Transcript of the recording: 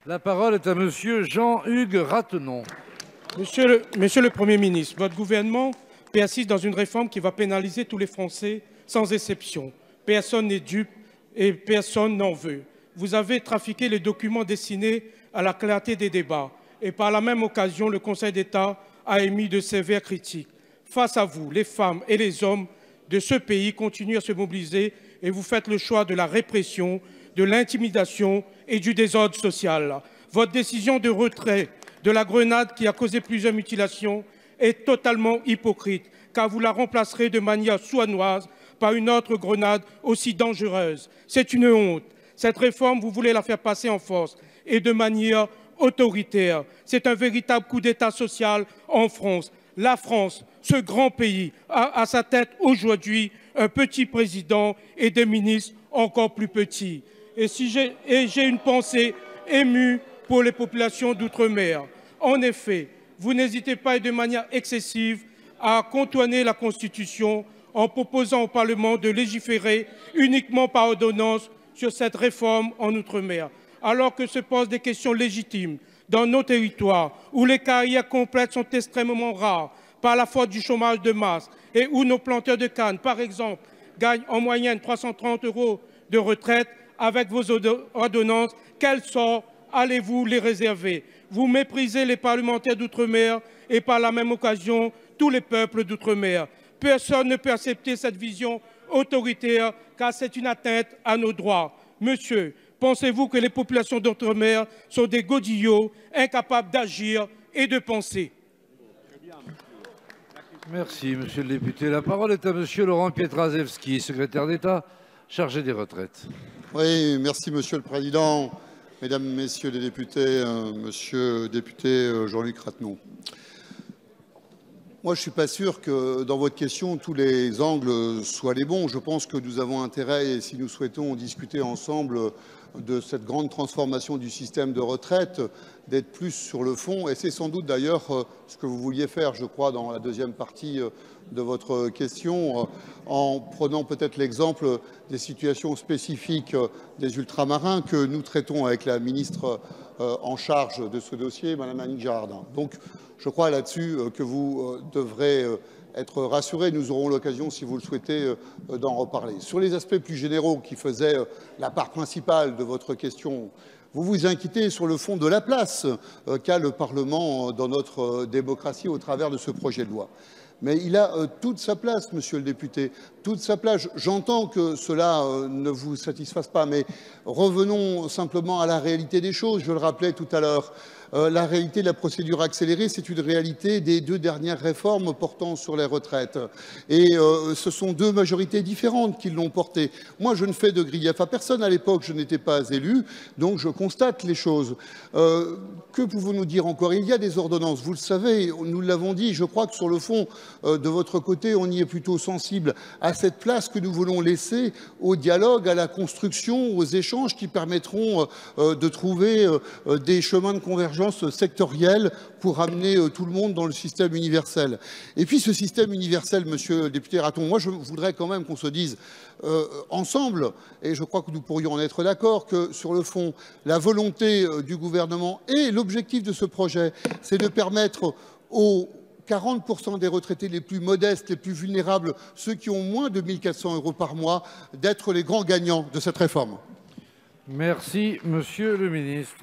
La parole est à monsieur Jean-Hugues Ratenon. Monsieur le Premier ministre, votre gouvernement persiste dans une réforme qui va pénaliser tous les Français sans exception. Personne n'est dupe et personne n'en veut. Vous avez trafiqué les documents destinés à la clarté des débats et par la même occasion, le Conseil d'État a émis de sévères critiques. Face à vous, les femmes et les hommes de ce pays continuent à se mobiliser et vous faites le choix de la répression, de l'intimidation et du désordre social. Votre décision de retrait de la grenade qui a causé plusieurs mutilations est totalement hypocrite, car vous la remplacerez de manière sournoise par une autre grenade aussi dangereuse. C'est une honte. Cette réforme, vous voulez la faire passer en force et de manière autoritaire. C'est un véritable coup d'État social en France. La France, ce grand pays, a à sa tête aujourd'hui un petit président et des ministres encore plus petits. Et j'ai une pensée émue pour les populations d'outre-mer. En effet, vous n'hésitez pas et de manière excessive à contourner la Constitution en proposant au Parlement de légiférer uniquement par ordonnance sur cette réforme en outre-mer, alors que se posent des questions légitimes dans nos territoires où les carrières complètes sont extrêmement rares par la faute du chômage de masse et où nos planteurs de canne, par exemple, gagnent en moyenne 330 € de retraite. Avec vos ordonnances, quel sort allez-vous les réserver? Vous méprisez les parlementaires d'outre-mer et par la même occasion tous les peuples d'outre-mer. Personne ne peut accepter cette vision autoritaire car c'est une atteinte à nos droits. Monsieur, pensez-vous que les populations d'outre-mer sont des godillots incapables d'agir et de penser? Merci, monsieur le député. La parole est à monsieur Laurent Pietraszewski, secrétaire d'État chargé des retraites. Oui, merci Monsieur le Président, Mesdames, Messieurs les députés, Monsieur le député Jean-Luc Ratenon. Moi, je ne suis pas sûr que dans votre question, tous les angles soient les bons. Je pense que nous avons intérêt, et si nous souhaitons discuter ensemble de cette grande transformation du système de retraite, d'être plus sur le fond. Et c'est sans doute d'ailleurs ce que vous vouliez faire, je crois, dans la deuxième partie de votre question, en prenant peut-être l'exemple des situations spécifiques des ultramarins que nous traitons avec la ministre en charge de ce dossier, Madame Annick Girardin. Donc, je crois là-dessus que vous devrez être rassurés. Nous aurons l'occasion, si vous le souhaitez, d'en reparler. Sur les aspects plus généraux qui faisaient la part principale de votre question, vous vous inquiétez sur le fond de la place qu'a le Parlement dans notre démocratie au travers de ce projet de loi. Mais il a toute sa place, monsieur le député, toute sa place. J'entends que cela ne vous satisfasse pas, mais revenons simplement à la réalité des choses. Je le rappelais tout à l'heure. La réalité de la procédure accélérée, c'est une réalité des 2 dernières réformes portant sur les retraites. Et ce sont 2 majorités différentes qui l'ont portée. Moi, je ne fais de grief à personne. À l'époque, je n'étais pas élu, donc je constate les choses. Que pouvons-nous dire encore? Il y a des ordonnances, vous le savez, nous l'avons dit. Je crois que sur le fond, de votre côté, on y est plutôt sensible à cette place que nous voulons laisser au dialogue, à la construction, aux échanges qui permettront de trouver des chemins de convergence sectorielle pour amener tout le monde dans le système universel. Et puis ce système universel, monsieur le député Raton, moi je voudrais quand même qu'on se dise ensemble, et je crois que nous pourrions en être d'accord, que sur le fond, la volonté du gouvernement et l'objectif de ce projet, c'est de permettre aux 40% des retraités les plus modestes, les plus vulnérables, ceux qui ont moins de 1 400 € par mois, d'être les grands gagnants de cette réforme. Merci, monsieur le ministre.